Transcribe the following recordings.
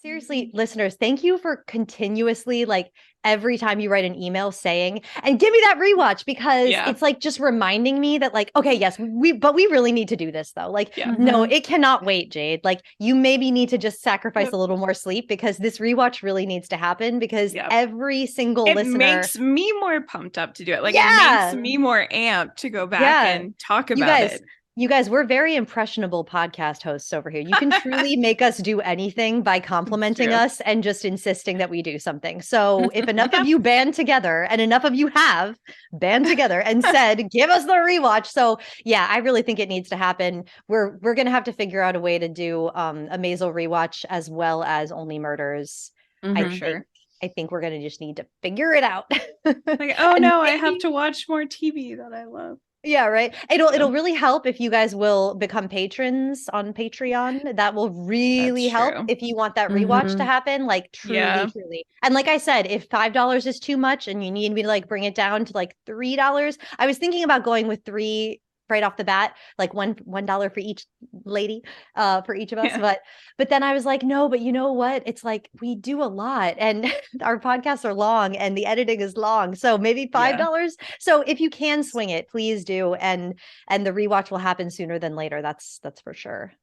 Seriously, listeners, thank you for continuously, like, every time you write an email saying, and give me that rewatch, because it's like just reminding me that, like, okay, yes, but we really need to do this though. Like, no, it cannot wait, Jade. Like, you maybe need to just sacrifice a little more sleep, because this rewatch really needs to happen, because every single listener. It makes me more pumped up to do it. Like, it makes me more amped to go back and talk about it. You guys, we're very impressionable podcast hosts over here. You can truly make us do anything by complimenting us and just insisting that we do something. So if enough of you band together, and enough of you have band together and said, give us the rewatch. So yeah, I really think it needs to happen. We're going to have to figure out a way to do a Maisel rewatch as well as Only Murders. I think we're going to just need to figure it out. Like, oh no, I have to watch more TV that I love. Yeah, right. It'll really help if you guys will become patrons on Patreon. That will really help if you want that rewatch to happen. Like, truly. And like I said, if $5 is too much and you need me to like bring it down to like $3, I was thinking about going with 3 right off the bat, like $1 for each lady, for each of us. But then I was like, no, but you know what? It's like, we do a lot, and our podcasts are long, and the editing is long. So maybe $5. So if you can swing it, please do. And the rewatch will happen sooner than later. That's for sure.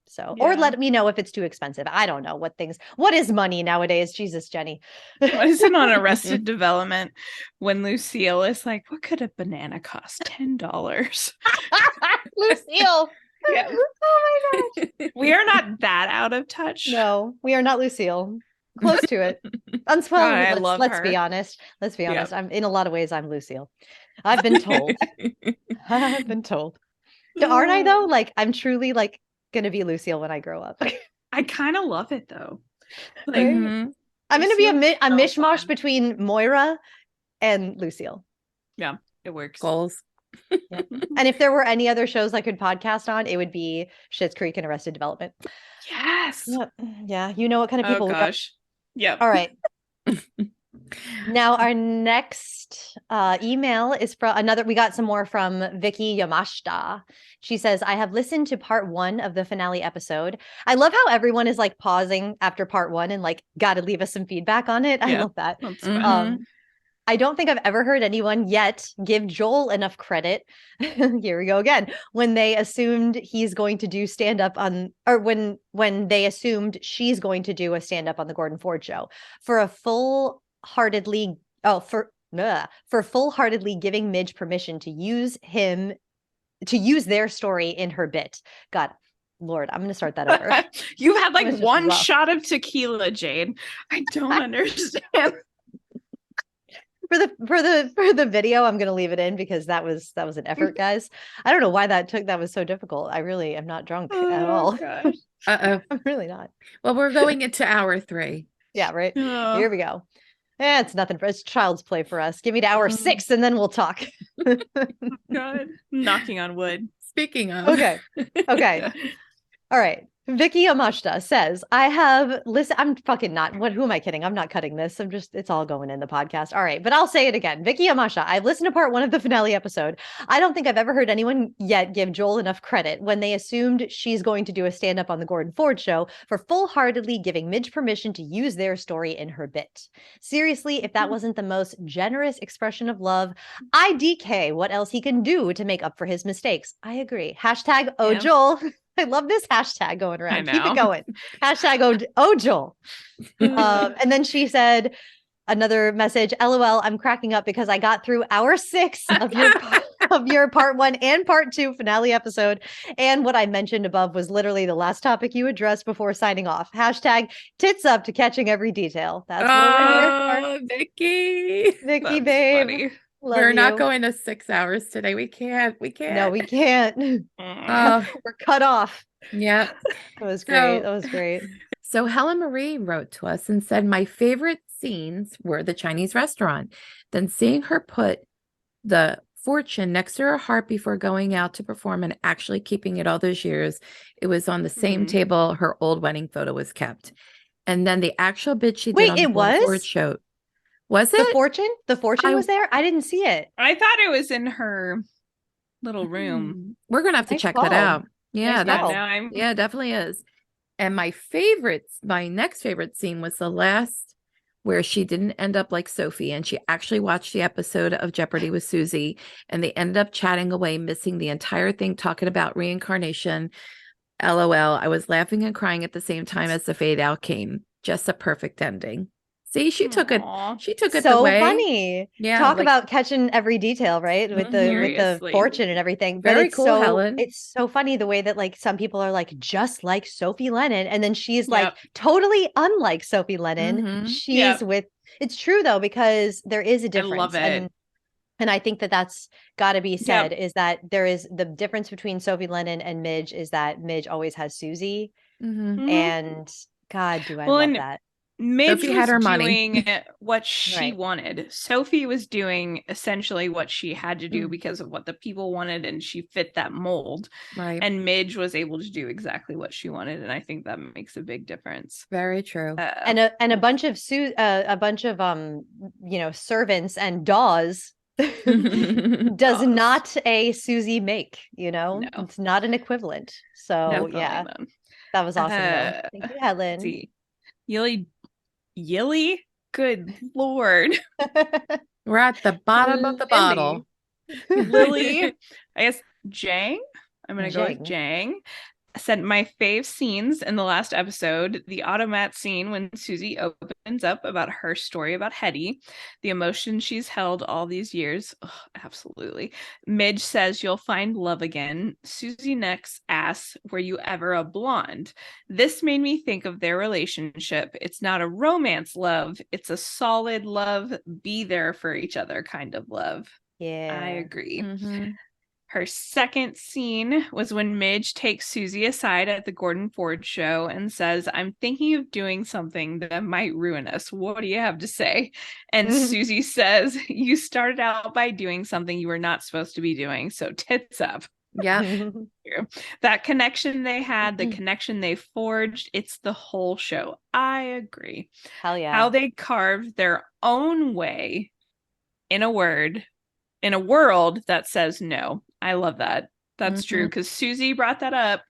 So, or let me know if it's too expensive. I don't know what is money nowadays? Jesus, Jenny. What is it on Arrested Development when Lucille is like, what could a banana cost? $10. Lucille. Yeah. Oh my gosh. We are not that out of touch. No, we are not Lucille. Close to it. Let's be honest. Let's be honest. I'm in a lot of ways, I'm Lucille. I've been told. I've been told. Aren't I though? Like, I'm truly like gonna be Lucille when I grow up. I kind of love it though. Like, I'm gonna be a mishmash between Moira and Lucille. Yeah, it works. Goals. Yeah. And if there were any other shows I could podcast on, it would be Schitt's Creek and Arrested Development. Yes. Yeah. You know what kind of people. Oh gosh. Yeah. All right. Now our next email is from another. We got some more from Vicky Yamashita. She says, I have listened to part 1 of the finale episode. I love how everyone is like pausing after part 1 and like got to leave us some feedback on it. I love that. I don't think I've ever heard anyone yet give Joel enough credit. Here we go again. When they assumed he's going to do stand up on, or when they assumed she's going to do a stand up on the Gordon Ford show for full-heartedly giving Midge permission to use their story in her bit. God, Lord, I'm going to start that over. You had like one shot of tequila, Jade. I don't understand. For the video, I'm going to leave it in because that was an effort, guys. I don't know why that was so difficult. I really am not drunk at all. Uh-oh. I'm really not. Well, we're going into hour 3. Yeah, right. Here we go. It's nothing. It's child's play for us. Give me to hour 6 and then we'll talk. God, knocking on wood. Speaking of. Okay. All right. Vicky Yamashita says, I have listened. I'm fucking not. Who am I kidding? I'm not cutting this. It's all going in the podcast. All right. But I'll say it again. Vicky Yamashita, I've listened to part 1 of the finale episode. I don't think I've ever heard anyone yet give Joel enough credit when they assumed she's going to do a stand up on the Gordon Ford show for full-heartedly giving Midge permission to use their story in her bit. Seriously, if that wasn't the most generous expression of love, IDK what else he can do to make up for his mistakes. I agree. Hashtag Joel. I love this hashtag going around. Keep it going. Hashtag Joel. And then she said, another message, LOL, I'm cracking up because I got through hour 6 of your part 1 and part 2 finale episode. And what I mentioned above was literally the last topic you addressed before signing off. Hashtag tits up to catching every detail. That's what we're here for. Vicky, babe. Funny. We're not going to 6 hours today. We can't. No, we can't. We're cut off. Yeah. That was great. So Helen Marie wrote to us and said, my favorite scenes were the Chinese restaurant. Then seeing her put the fortune next to her heart before going out to perform and actually keeping it all those years. It was on the same table her old wedding photo was kept. And then the actual bit she did on the Ford show. Was it? The fortune was there? I didn't see it. I thought it was in her little room. We're going to have to check that out. Yeah, yeah, definitely is. And my next favorite scene was the last where she didn't end up like Sophie, and she actually watched the episode of Jeopardy with Susie, and they ended up chatting away, missing the entire thing, talking about reincarnation. LOL. I was laughing and crying at the same time as the fade out came. Just a perfect ending. See, she took it. Aw. She took it So the way. funny. Yeah, Talk like, about catching every detail, right? With the Seriously. fortune and everything. But Very it's cool, so Helen. it's so funny the way that like some people are like just like Sophie Lennon, and then she's like Yep. totally unlike Sophie Lennon. Mhm. She's Yep. with it's true though, because there is a I difference. love it. And I think that that's got to be said, Yep. is that there is the difference between Sophie Lennon and Midge is that Midge always has Susie. Mhm. Mhm. And God, do I Well, love and that. Midge Sophie was had her money. doing what she Right. wanted. Sophie was doing essentially what she had to do Mm. because of what the people wanted, and she fit that mold. Right. And Midge was able to do exactly what she wanted, and I think that makes a big difference. Very true. And a bunch of servants and daws does Daws. not a Susie make, No. It's not an equivalent. So Definitely yeah, not. that was awesome though. Thank you, Let's Helen. see. Yilly? Good Lord. We're at the bottom of the bottle. Lily, I guess Jang. I'm gonna go with Jang. Jang. Said my fave scenes in the last episode, the automat scene when Susie opens up about her story about Hetty, the emotion she's held all these years. Ugh, absolutely. Midge says you'll find love again. Susie next asks, were you ever a blonde? This made me think of their relationship. It's not a romance love. It's a solid love, be there for each other kind of love. Yeah. I agree. Mhm. Her second scene was when Midge takes Susie aside at the Gordon Ford show and says, I'm thinking of doing something that might ruin us. What do you have to say? And Susie says, you started out by doing something you were not supposed to be doing. So tits up. Yeah. That connection they had, the connection they forged, it's the whole show. I agree. Hell yeah. How they carved their own way in a world that says no. I love that. That's true, because Susie brought that up.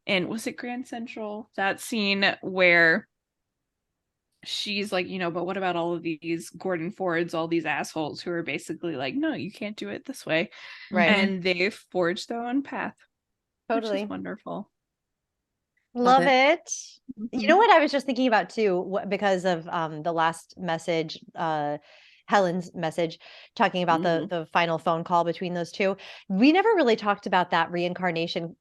And was it Grand Central? That scene where she's like, but what about all of these Gordon Fords, all these assholes who are basically like, no, you can't do it this way. Right. And they've forged their own path. Totally. Which is wonderful. Love it. Mm-hmm. You know what I was just thinking about too, because of the last message, Helen's message talking about the final phone call between those two. We never really talked about that reincarnation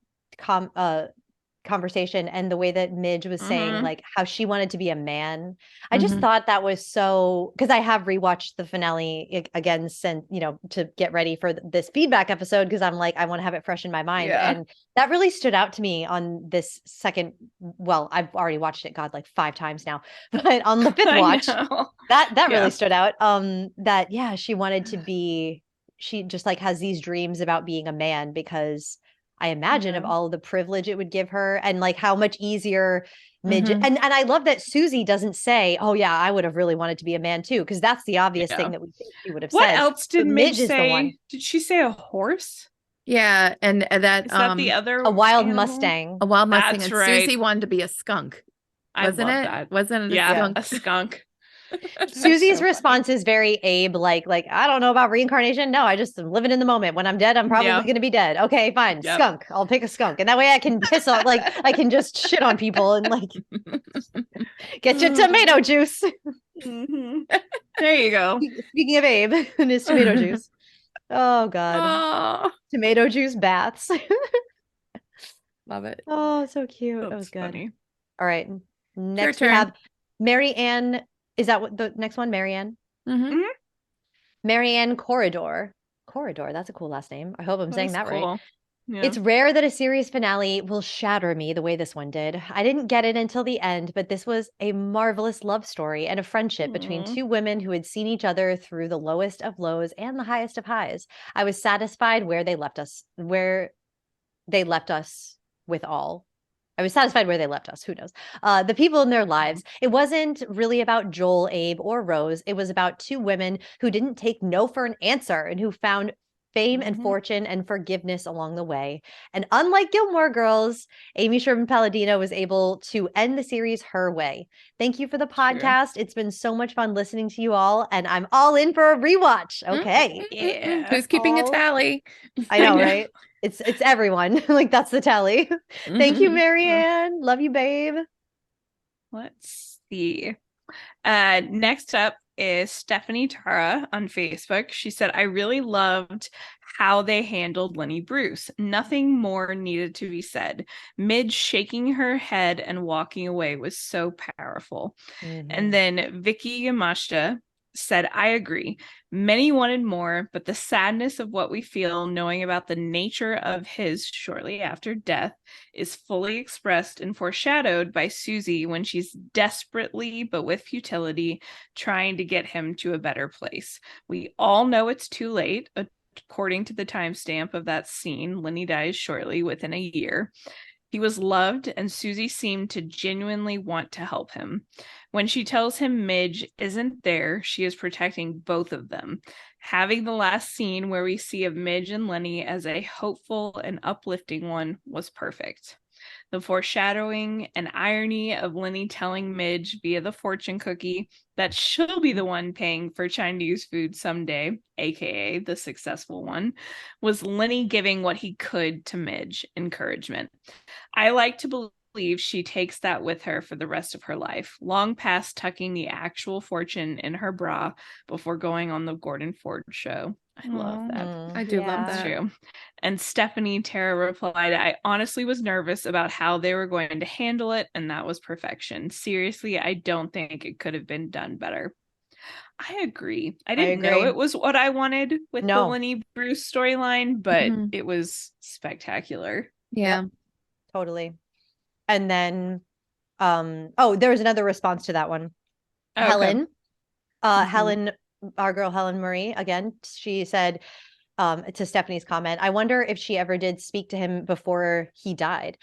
conversation and the way that Midge was saying like how she wanted to be a man. I just thought that was so, because I have rewatched the finale again since, to get ready for this feedback episode, because I'm like, I want to have it fresh in my mind. Yeah. And that really stood out to me on this second. Well, I've already watched it, God, like 5 times now, but on the 5th watch, that really stood out. That, yeah, she wanted to be, she just like has these dreams about being a man, because I imagine of all of the privilege it would give her, and like how much easier Midge and I love that Susie doesn't say, oh yeah, I would have really wanted to be a man too, because that's the obvious thing that we think she would have said. What else did Midge is the one. say? Did she say a horse? Yeah, and that Is that the other a wild animal? Mustang. A wild Mustang. That's and right. Susie wanted to be a skunk. Wasn't I love it? That. Wasn't it a skunk? A skunk. Susie's response is very Abe, like I don't know about reincarnation. No, I just am living in the moment. When I'm dead, I'm probably going to be dead. Okay, fine. Skunk. I'll pick a skunk, and that way I can piss on, like I can just shit on people and like get your tomato juice. There you go. Speaking of Abe and his tomato juice. Oh God. Tomato juice baths. Love it. Oh, so cute. That's that was good. Funny. All right. Next we have Mary Ann. Is that what the next one? Mary Ann? Mary Ann Corridor. Corridor. That's a cool last name. I hope I'm saying that right. Yeah. It's rare that a series finale will shatter me the way this one did. I didn't get it until the end, but this was a marvelous love story and a friendship between 2 women who had seen each other through the lowest of lows and the highest of highs. I was satisfied where they left us with all. I was satisfied where they left us. Who knows? The people in their lives. It wasn't really about Joel, Abe, or Rose. It was about 2 women who didn't take no for an answer and who found fame and fortune and forgiveness along the way. And unlike Gilmore Girls, Amy Sherman Palladino was able to end the series her way. Thank you for the podcast. It's been so much fun listening to you all, and I'm all in for a rewatch. Okay. Yeah. Who's keeping a tally? I know, right? It's everyone. Like, that's the tally. Thank you, Marianne. Love you, babe. Let's see. Next up is Stephanie Tara on Facebook. She said, I really loved how they handled Lenny Bruce. Nothing more needed to be said. Midge shaking her head and walking away was so powerful. And then Vicky Yamashita said, I agree. Many wanted more, but the sadness of what we feel knowing about the nature of his shortly after death is fully expressed and foreshadowed by Susie when she's desperately, but with futility, trying to get him to a better place. We all know it's too late. According to the timestamp of that scene, Lenny dies shortly within a year. He was loved, and Susie seemed to genuinely want to help him. When she tells him Midge isn't there, she is protecting both of them. Having the last scene where we see of Midge and Lenny as a hopeful and uplifting one was perfect. The foreshadowing and irony of Lenny telling Midge via the fortune cookie that she'll be the one paying for Chinese food someday, aka the successful one, was Lenny giving what he could to Midge, encouragement. I like to believe she takes that with her for the rest of her life, long past tucking the actual fortune in her bra before going on the Gordon Ford show. I love that. I do love That's that. true. And Stephanie Tara replied, I honestly was nervous about how they were going to handle it, and that was perfection. Seriously, I don't think it could have been done better. I agree. I didn't know it was what I wanted with the Lenny Bruce storyline, but it was spectacular. Yeah. Yep, totally. And then there was another response to that one. Okay. Helen. Helen, our girl Helen Marie, again, she said to Stephanie's comment, I wonder if she ever did speak to him before he died.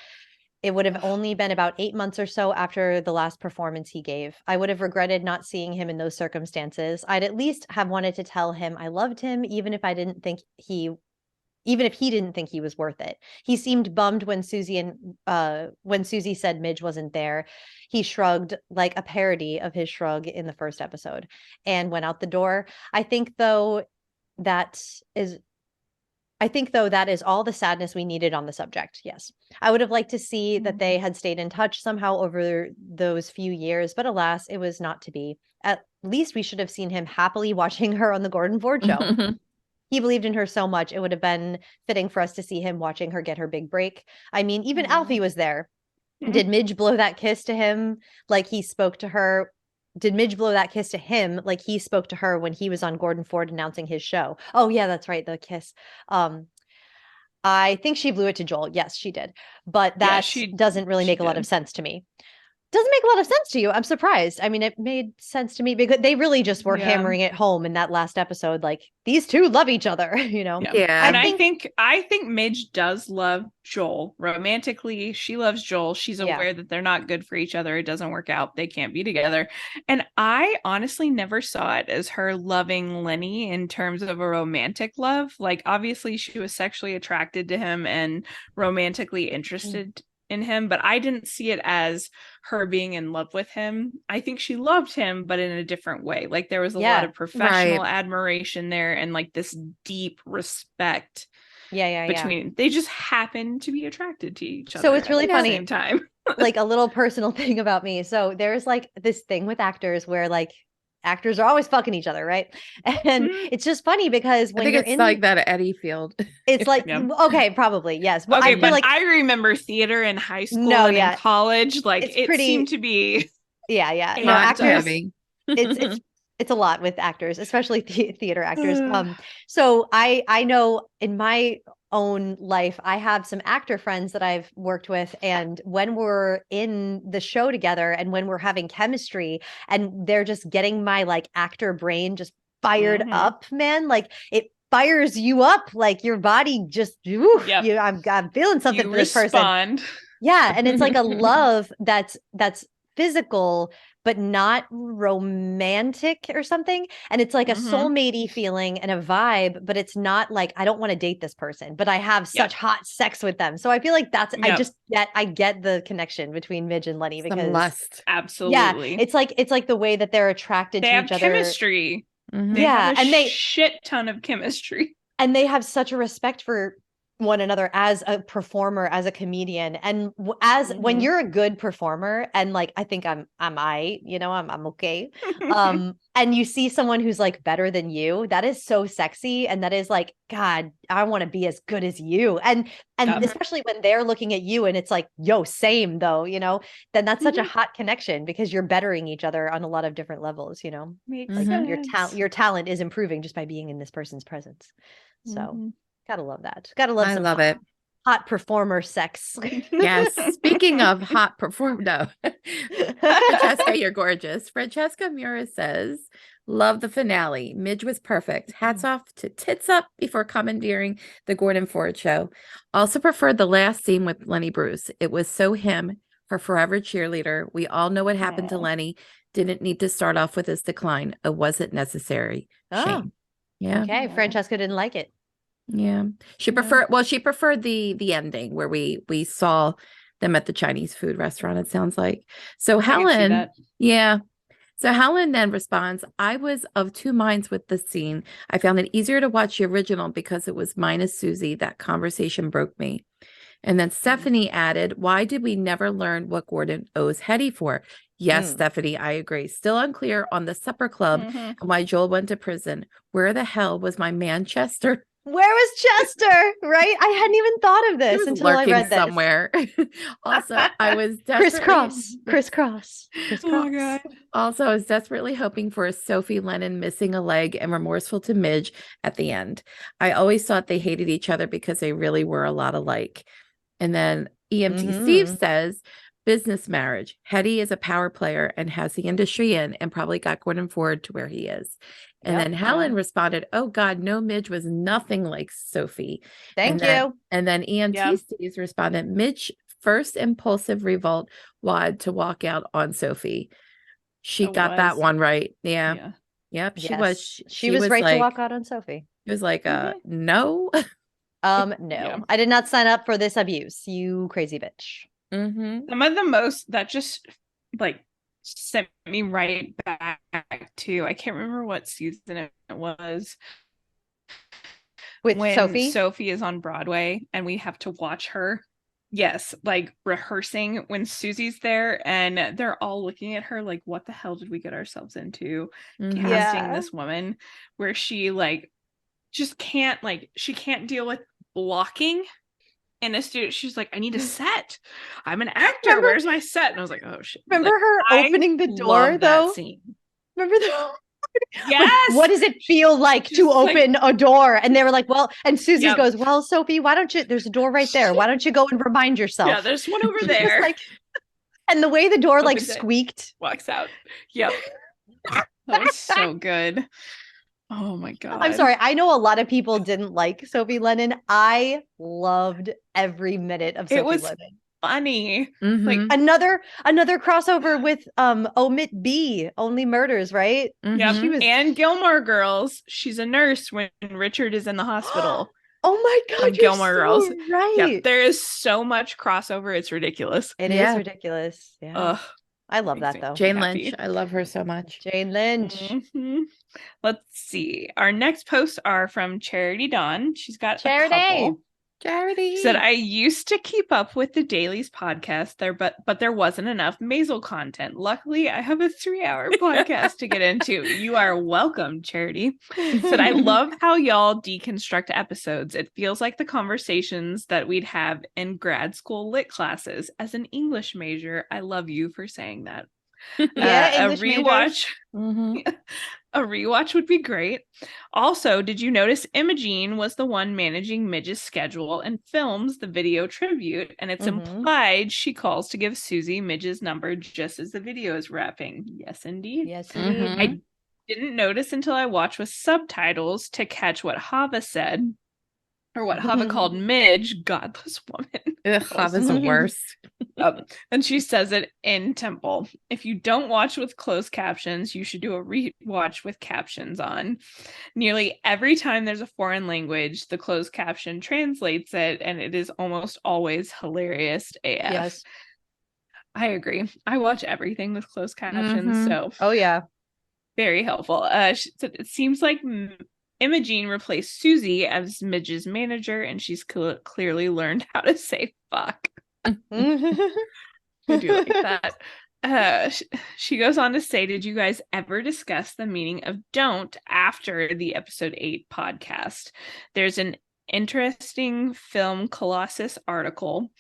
It would have only been about 8 months or so after the last performance he gave. I would have regretted not seeing him in those circumstances. I'd at least have wanted to tell him I loved him, even if he didn't think he was worth it. He seemed bummed when Susie said Midge wasn't there. He shrugged like a parody of his shrug in the first episode and went out the door. I think though that is all the sadness we needed on the subject. Yes. I would have liked to see that they had stayed in touch somehow over those few years, but alas, it was not to be. At least we should have seen him happily watching her on the Gordon Ford show. He believed in her so much, it would have been fitting for us to see him watching her get her big break. I mean, even Alfie was there. Did Midge blow that kiss to him like he spoke to her? Did Midge blow that kiss to him like he spoke to her when he was on Gordon Ford announcing his show? Oh, yeah, that's right. The kiss. I think she blew it to Joel. Yes, she did. But that doesn't really make a lot of sense to me. Doesn't make a lot of sense to you. I'm surprised. I mean, it made sense to me because they really just were hammering it home in that last episode. Like, these two love each other, you know? Yeah. And I think Midge does love Joel romantically. She loves Joel. She's aware that they're not good for each other. It doesn't work out. They can't be together. And I honestly never saw it as her loving Lenny in terms of a romantic love. Like, obviously she was sexually attracted to him and romantically interested in him, but I didn't see it as her being in love with him. I think she loved him, but in a different way. Like, there was a lot of professional admiration there and like this deep respect between they just happen to be attracted to each other. So it's really funny. At the same time. Like, a little personal thing about me. So there's like this thing with actors where like actors are always fucking each other, right? And it's just funny because when you're like that at Eddie Field. It's like okay, probably yes. But okay, I feel like I remember theater in high school and in college. Like, it seemed to be no, actors. It's a lot with actors, especially theater actors. So I know in my own life, I have some actor friends that I've worked with, and when we're in the show together and when we're having chemistry and they're just getting my like actor brain just fired up, man, like it fires you up, like your body just I'm feeling something for this person. Yeah, and it's like a love that's physical, but not romantic or something. And it's like a soulmate-y feeling and a vibe, but it's not like, I don't want to date this person, but I have such hot sex with them. So I feel like that's, I get the connection between Midge and Lenny because some lust. Absolutely. Yeah, it's like the way that they're attracted to each other. Chemistry. They Yeah. have a shit ton of chemistry. And they have such a respect for one another as a performer, as a comedian. And as when you're a good performer, and like, I think I'm okay. And you see someone who's like better than you, that is so sexy. And that is like, God, I want to be as good as you. And especially when they're looking at you and it's like, yo, same though, then that's such a hot connection because you're bettering each other on a lot of different levels, Makes like sense. your talent is improving just by being in this person's presence. So gotta love that. Gotta love some it. Hot performer sex. Yes. Speaking of hot no. Francesca, you're gorgeous. Francesca Mura says, love the finale. Midge was perfect. Hats off to Tits Up before commandeering the Gordon Ford show. Also preferred the last scene with Lenny Bruce. It was so him, her forever cheerleader. We all know what happened to Lenny. Didn't need to start off with his decline. It wasn't necessary. Shame. Yeah. Okay. Francesca didn't like it. Yeah. She preferred the ending where we saw them at the Chinese food restaurant, it sounds like. So Helen, So Helen then responds, I was of two minds with this scene. I found it easier to watch the original because it was minus Susie. That conversation broke me. And then Stephanie added, why did we never learn what Gordon owes Hetty for? Yes, Stephanie, I agree. Still unclear on the supper club and why Joel went to prison. Where the hell was my man Chester? Where was Chester? Right? I hadn't even thought of this until I read this. Somewhere. Also, I was desperately... Crisscross. Oh my God. Also, I was desperately hoping for a Sophie Lennon missing a leg and remorseful to Midge at the end. I always thought they hated each other because they really were a lot alike. And then EMT Steve says, business marriage. Hetty is a power player and has the industry in and probably got Gordon Ford to where he is. And then Helen responded, oh God, no, Midge was nothing like Sophie. Thank you. And then EMT Steve's responded, Midge first impulsive revolt wad to walk out on Sophie. She got that one right. Yeah. Yep. She was. She was right to walk out on Sophie. It was like, no. No, I did not sign up for this abuse. You crazy bitch. Some of the most that just like sent me right back to, I can't remember what season it was, with when Sophie is on Broadway and we have to watch her like rehearsing when Susie's there and they're all looking at her like, what the hell did we get ourselves into casting this woman, where she like just can't, like, she can't deal with blocking in a studio. She's like, I need a set. I'm an actor. Where's my set? And I was like, oh shit. Remember her opening the door though? Remember the yes. What does it feel like to open a door? And they were like, well, and Susie goes, well, Sophie, why don't you, there's a door right there. Why don't you go and remind yourself? Yeah, there's one over there. Like, and the way the door like squeaked. Walks out. Yep. That was so good. Oh my God. I'm sorry. I know a lot of people didn't like Sophie Lennon. I loved every minute of Sophie Lennon. Funny. Like another crossover with Omit B, Only Murders, right? Yeah. And Gilmore Girls. She's a nurse when Richard is in the hospital. Oh my God, Gilmore Girls. Right. Yeah, there is so much crossover. It's ridiculous. It is ridiculous. Yeah. I love that though. Jane Lynch. I love her so much. Jane Lynch. Let's see. Our next posts are from Charity Dawn. She's got a couple. Charity said, I used to keep up with the Dailies podcast there, but there wasn't enough Maisel content. Luckily, I have a 3-hour podcast to get into. You are welcome, Charity. Said, I love how y'all deconstruct episodes. It feels like the conversations that we'd have in grad school lit classes. As an English major, I love you for saying that. Yeah, a rewatch. A rewatch would be great. Also, did you notice Imogene was the one managing Midge's schedule and films the video tribute, and it's implied she calls to give Susie Midge's number just as the video is wrapping. Yes, indeed. Yes, indeed. I didn't notice until I watched with subtitles to catch what Hava said, or what Hava called Midge, godless woman. Ugh, Hava's the worst. And she says it in Temple. If you don't watch with closed captions, you should do a rewatch with captions on. Nearly every time there's a foreign language, the closed caption translates it, and it is almost always hilarious AF. Yes. I agree. I watch everything with closed captions, so oh yeah, very helpful. It seems like Imogene replaced Susie as Midge's manager, and she's clearly learned how to say fuck. I do like that. She goes on to say, did you guys ever discuss the meaning of don't after the episode 8 podcast? There's an interesting Film Colossus article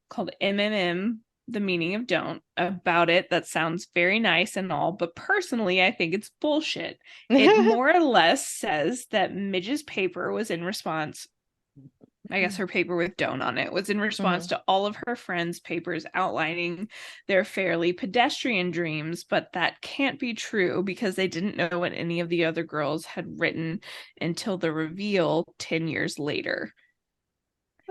called MMM, the meaning of don't, about it that sounds very nice and all, but personally I think it's bullshit. It more or less says that Midge's paper was in response, I guess her paper with don't on it was in response to all of her friends' papers outlining their fairly pedestrian dreams, but that can't be true because they didn't know what any of the other girls had written until the reveal 10 years later.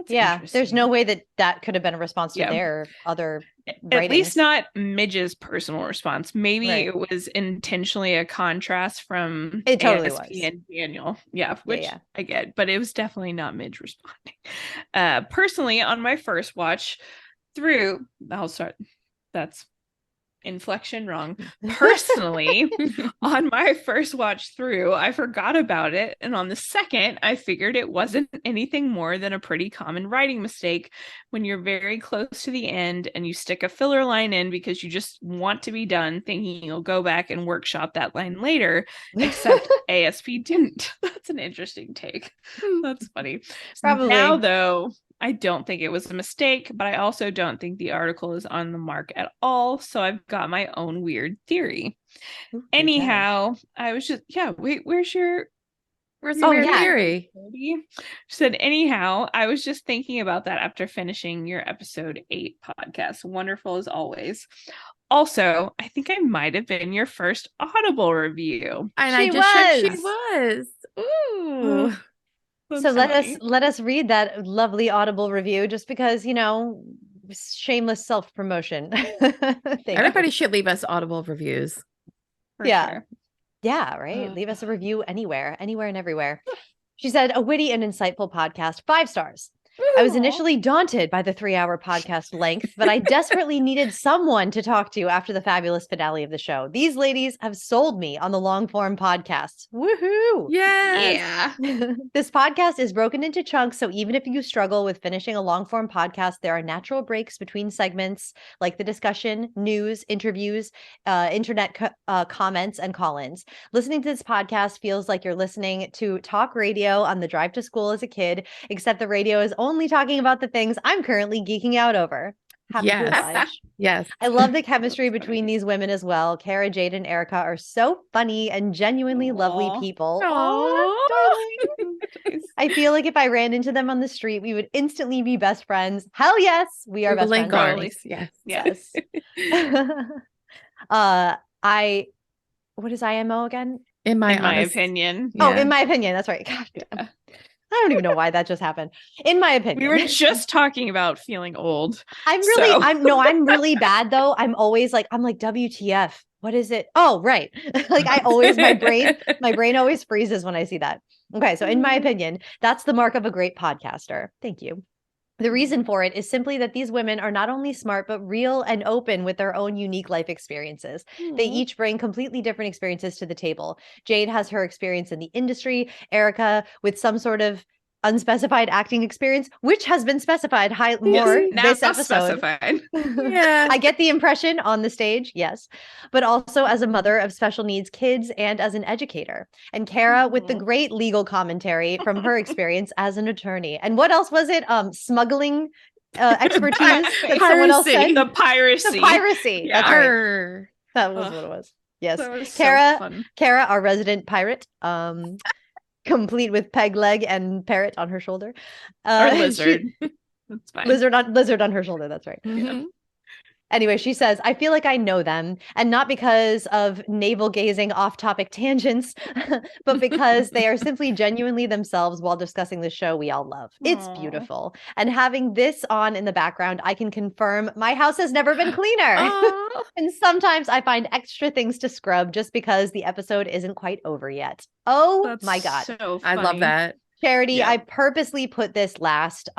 That's there's no way that could have been a response to their other writings. At least not Midge's personal response. Maybe it was intentionally a contrast from it totally ASP was. and Daniel. Which I get, but it was definitely not Midge responding. Personally, on my first watch through, I'll start. That's inflection wrong. Personally, on my first watch through, I forgot about it, and on the second I figured it wasn't anything more than a pretty common writing mistake when you're very close to the end and you stick a filler line in because you just want to be done, thinking you'll go back and workshop that line later, except ASP didn't. That's an interesting take. That's funny. Probably. Now though, I don't think it was a mistake, but I also don't think the article is on the mark at all. So I've got my own weird theory. Anyhow, I was just, wait, where's your theory? She said, anyhow, I was just thinking about that after finishing your episode 8 podcast. Wonderful as always. Also, I think I might have been your first Audible review. And I just said she was. Ooh. So let us read that lovely Audible review, just because, shameless self-promotion. Everybody should leave us Audible reviews. Sure. Yeah, right. Leave us a review anywhere and everywhere. She said, a witty and insightful podcast, 5 stars. I was initially daunted by the 3-hour podcast length, but I desperately needed someone to talk to after the fabulous finale of the show. These ladies have sold me on the long form podcasts. Woohoo! Yes. Yeah. This podcast is broken into chunks, so even if you struggle with finishing a long form podcast, there are natural breaks between segments like the discussion, news, interviews, internet comments, and call-ins. Listening to this podcast feels like you're listening to talk radio on the drive to school as a kid, except the radio is only talking about the things I'm currently geeking out over. Yes. I love the chemistry between these women as well. Kara, Jade, and Erica are so funny and genuinely lovely people. Darling. I feel like if I ran into them on the street, we would instantly be best friends. Hell yes, we are best friends. Armies. Yes. What is IMO again? In my opinion. Oh, in my opinion. That's right. God damn. I don't even know why that just happened. In my opinion. We were just talking about feeling old. I'm really bad though. I'm like, WTF. What is it? Oh, right. Like my brain always freezes when I see that. Okay. So in my opinion, that's the mark of a great podcaster. Thank you. The reason for it is simply that these women are not only smart, but real and open with their own unique life experiences. They each bring completely different experiences to the table. Jade has her experience in the industry, Erica with some sort of unspecified acting experience, which has been specified more this episode. I get the impression on the stage, yes, but also as a mother of special needs kids and as an educator. And Kara with the great legal commentary from her experience as an attorney. And what else was it? Smuggling expertise that someone else said. The piracy. Yeah. That's right. That was what it was. Yes. Kara, our resident pirate. Complete with peg leg and parrot on her shoulder. Or lizard. That's fine. Lizard on her shoulder. That's right. Anyway, she says, I feel like I know them, and not because of navel gazing off topic tangents, but because they are simply genuinely themselves while discussing the show we all love. It's Aw. beautiful. And having this on in the background, I can confirm my house has never been cleaner. Oh, And sometimes I find extra things to scrub just because the episode isn't quite over yet. Oh That's my God. so I love funny. that. Charity, Yeah. I purposely put this last.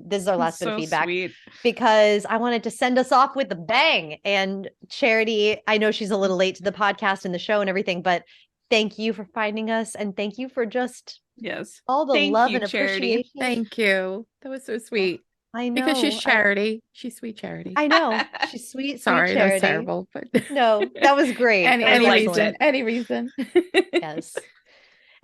This is our last bit of So feedback sweet. because I wanted to send us off with a bang. And Charity, I know she's a little late to the podcast and the show and everything, but thank you for finding us and thank you for just Yes. all the Thank love you, and Charity. appreciation. Thank you. That was so sweet. I know. Because she's Charity. She's sweet Charity. I know. She's sweet, Sorry, sweet that was Charity. terrible. But No, that was great. any That was liked reason. it. Any reason. Yes.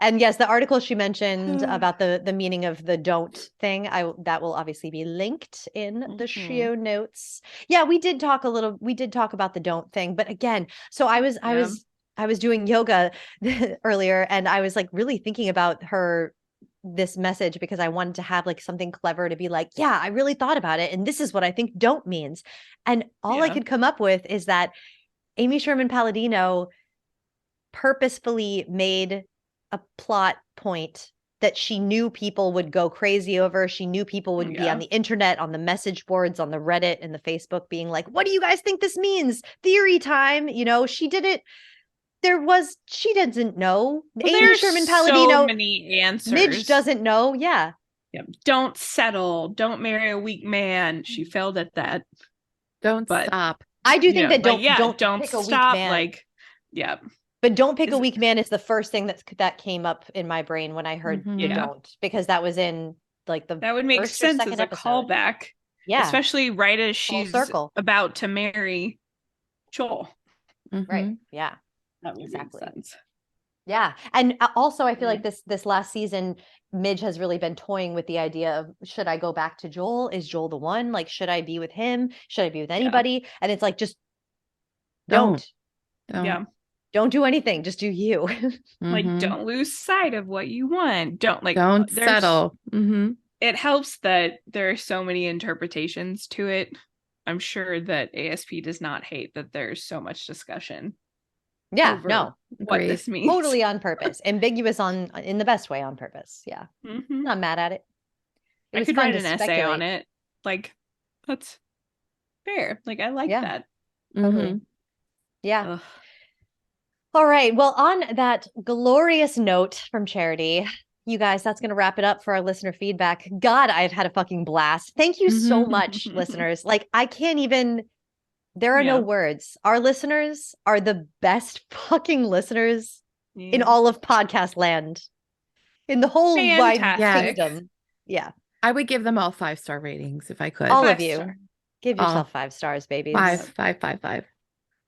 And yes, the article she mentioned about the meaning of the don't thing, that will obviously be linked in the show notes. Yeah, we did talk about the don't thing, but again, so I was doing yoga earlier and I was like really thinking about this message because I wanted to have like something clever to be like, yeah, I really thought about it and this is what I think don't means. And all I could come up with is that Amy Sherman Palladino purposefully made a plot point that she knew people would go crazy over. She knew people would be on the internet, on the message boards, on the Reddit and the Facebook being like, what do you guys think this means? Theory time. You know, she did it. She doesn't know. Well, Amy Sherman Palladino. So many answers. Midge doesn't know. Yeah. Don't settle. Don't marry a weak man. She failed at that. Don't stop. I do think that don't pick stop. A weak man. Like, yeah. But don't pick a weak man is the first thing that came up in my brain when I heard don't, because that was in like that would make sense as a callback. Yeah. Especially right as she's about to marry Joel. Right. Yeah. That would make sense. Yeah. And also I feel like this last season, Midge has really been toying with the idea of, should I go back to Joel? Is Joel the one? Like, should I be with him? Should I be with anybody? And it's like, just don't. Yeah. Don't do anything. Just do you. Like, don't lose sight of what you want. Don't settle. It helps that there are so many interpretations to it. I'm sure that ASP does not hate that there's so much discussion. Yeah, no. What this means. Totally on purpose. Ambiguous in the best way on purpose. Yeah. Not mad at it. I could write an essay on it. Like, that's fair. Like, I like that. Totally. Yeah. Ugh. All right. Well, on that glorious note from Charity, you guys, that's going to wrap it up for our listener feedback. God, I've had a fucking blast. Thank you so much, listeners. Like, I can't even, there are no words. Our listeners are the best fucking listeners in all of podcast land, in the whole wide kingdom. Yeah. I would give them all 5-star ratings if I could. All of you. Give yourself 5 stars, babies. 5.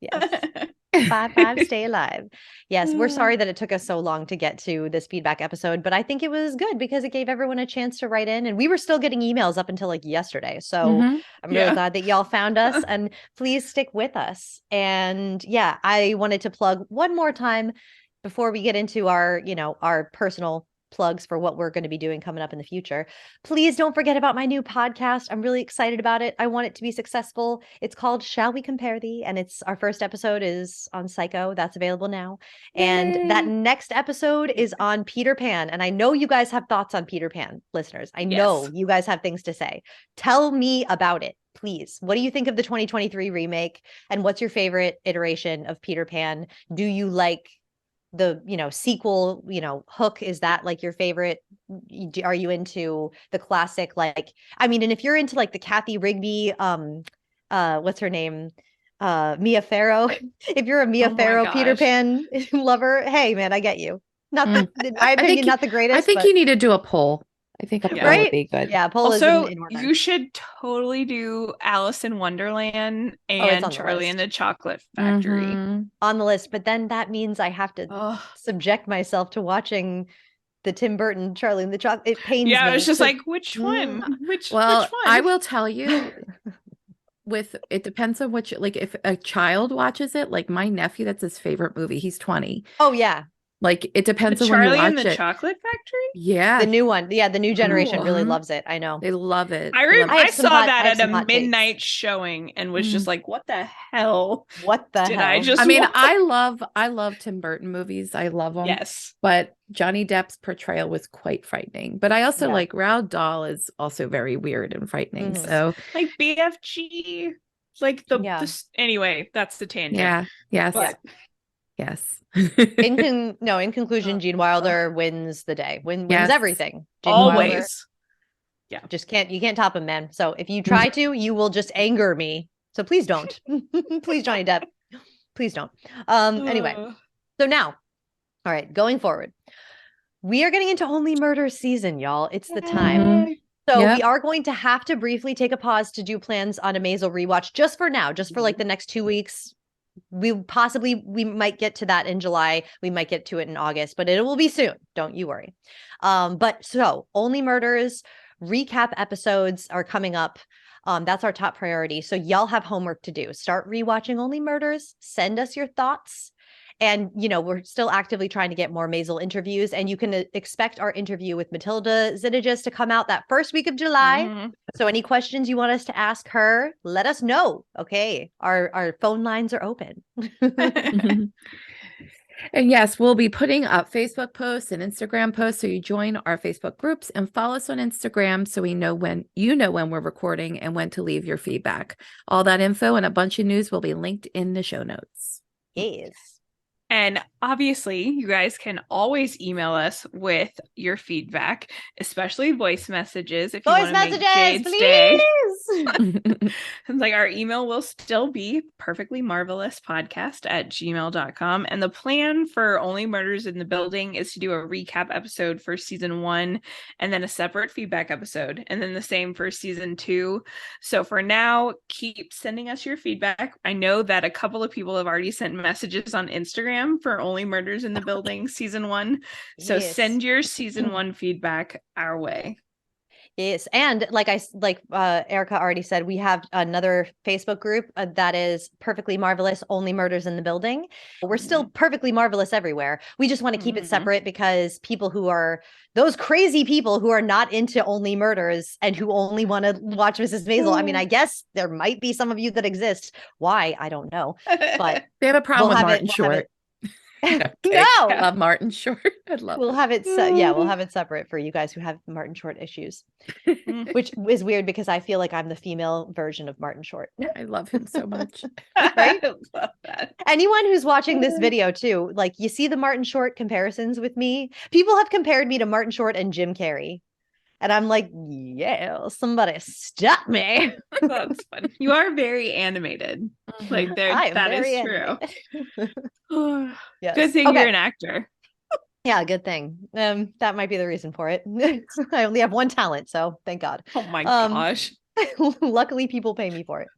Yes. 5, stay alive. Yes, we're sorry that it took us so long to get to this feedback episode, but I think it was good because it gave everyone a chance to write in, and we were still getting emails up until like yesterday. So I'm really glad that y'all found us, and please stick with us. And yeah, I wanted to plug one more time before we get into our personal plugs for what we're going to be doing coming up in the future. Please don't forget about my new podcast. I'm really excited about it. I want it to be successful. It's called Shall We Compare Thee? And our first episode is on Psycho. That's available now. And that next episode is on Peter Pan. And I know you guys have thoughts on Peter Pan, listeners. I know you guys have things to say. Tell me about it, please. What do you think of the 2023 remake? And what's your favorite iteration of Peter Pan? Do you like the sequel, Hook? Is that like your favorite? Are you into the classic, like, I mean, and if you're into like the Kathy Rigby, what's her name, Mia Farrow, if you're a Mia Farrow Peter Pan lover, hey man, I get you. Not in my opinion, not the greatest. I think you need to do a poll. I think a poll would be good. Yeah, poll also, is in order. You should totally do Alice in Wonderland and Charlie and the Chocolate Factory on the list. But then that means I have to subject myself to watching the Tim Burton Charlie and the Chocolate. It pains me. Yeah, it's just like, which one? Which one? I will tell you, it depends on what like if a child watches it, like my nephew, that's his favorite movie. He's 20. Oh yeah. Like it depends The on when you Charlie and watch the it. Chocolate Factory? Yeah, The new one. Yeah, the new generation really Mhm. loves it. I know. they love it. I They love I it. saw that I have at a some hot takes. midnight showing and was just Mm. like, what the hell What the did hell? I just I mean, watch? I love Tim Burton movies. I love them. Yes. But Johnny Depp's portrayal was quite frightening. But I also Yeah. like Roald Dahl is also very weird and frightening. Mhm. So Like BFG. Like Yeah. anyway, that's the tangent. yeah, yes, But yes. In conclusion, Gene Wilder wins the day. Wins Yes. everything. Gene Wilder always. Yeah. just you can't top him, man. So if you try to, you will just anger me. So please don't. Please, Johnny Depp. Please don't. Anyway. So now, all right, going forward. We are getting into Only Murders season, y'all. It's the time. Mhm. So Yep. we are going to have to briefly take a pause to do plans on a Maisel rewatch just for now, just for like the next 2 weeks. We might get to that in July. We might get to it in August, but it will be soon. Don't you worry. But so Only Murders recap episodes are coming up. That's our top priority. So y'all have homework to do. Start rewatching Only Murders. Send us your thoughts. And, we're still actively trying to get more Maisel interviews. And you can expect our interview with Matilda Szydagis to come out that first week of July. Mhm. So any questions you want us to ask her, let us know. Okay. Our phone lines are open. And yes, we'll be putting up Facebook posts and Instagram posts. So you join our Facebook groups and follow us on Instagram so we know when we're recording and when to leave your feedback. All that info and a bunch of news will be linked in the show notes. Yes. And obviously, you guys can always email us with your feedback, especially voice messages if you want to make Jade's day. And like our email will still be perfectlymarvelouspodcast@gmail.com. And the plan for Only Murders in the Building is to do a recap episode for season 1 and then a separate feedback episode. And then the same for season 2. So for now, keep sending us your feedback. I know that a couple of people have already sent messages on Instagram for Only Murders in the Building season 1. So Yes. send your season 1 feedback our way. Yes. And like Erica already said, we have another Facebook group that is Perfectly Marvelous, Only Murders in the Building. We're still perfectly marvelous everywhere. We just want to keep it separate because those crazy people who are not into Only Murders and who only want to watch Mrs. Maisel. I mean, I guess there might be some of you that exist. Why? I don't know. But they have a problem with Martin Short. Okay. No, I love Martin Short. I love we'll have it. We'll have it separate for you guys who have Martin Short issues, which is weird because I feel like I'm the female version of Martin Short. I love him so much. Right? I love that. Anyone who's watching this video too, like you see the Martin Short comparisons with me. People have compared me to Martin Short and Jim Carrey. And I'm like, yeah, somebody stop me. That's fun. You are very animated. Like that is true. Yes. Good thing you're an actor. Yeah, good thing. That might be the reason for it. I only have one talent, so thank God. Oh my gosh. Luckily, people pay me for it.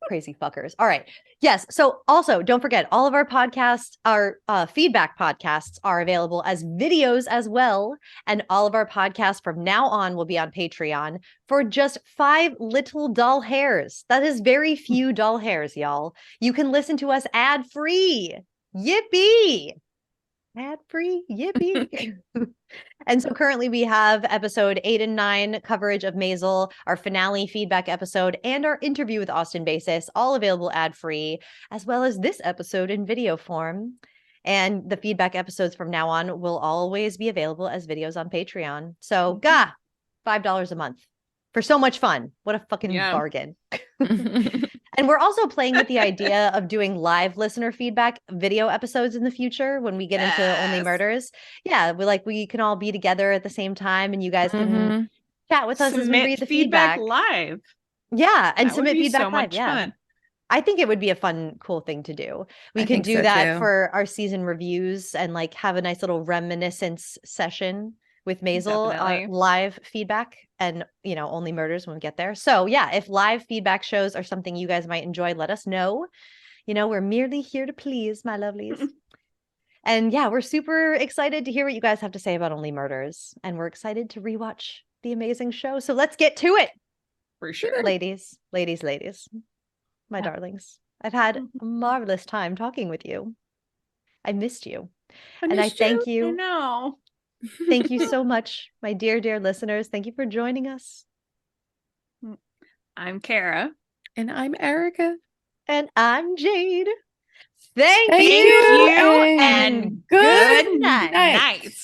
Crazy fuckers. All right. Yes. So also don't forget all of our podcasts, our feedback podcasts are available as videos as well. And all of our podcasts from now on will be on Patreon for just 5 little doll hairs. That is very few doll hairs, y'all. You can listen to us ad free. Yippee. Ad free. Yippee. And so currently we have episode 8 and 9 coverage of Maisel, our finale feedback episode, and our interview with Austin Basis, all available ad-free, as well as this episode in video form. And the feedback episodes from now on will always be available as videos on Patreon. So, $5 a month for so much fun. What a fucking bargain. And we're also playing with the idea of doing live listener feedback video episodes in the future when we get into Only Murders. Yeah, we can all be together at the same time and you guys can chat with us as we read the feedback live. Yeah, and that submit feedback so live. Much fun. I think it would be a fun, cool thing to do. We could do that for our season reviews and have a nice little reminiscence session with Maisel, live feedback and, Only Murders when we get there. So yeah, if live feedback shows are something you guys might enjoy, let us know. We're merely here to please, my lovelies. And yeah, we're super excited to hear what you guys have to say about Only Murders. And we're excited to rewatch the amazing show. So let's get to it. For sure. Ladies, my darlings. I've had a marvelous time talking with you. I missed you. I And I missed thank I you. know. Thank you so much, my dear, dear listeners. Thank you for joining us. I'm Kara. And I'm Erica. And I'm Jade. Thank Thank you you you and and good good night. night.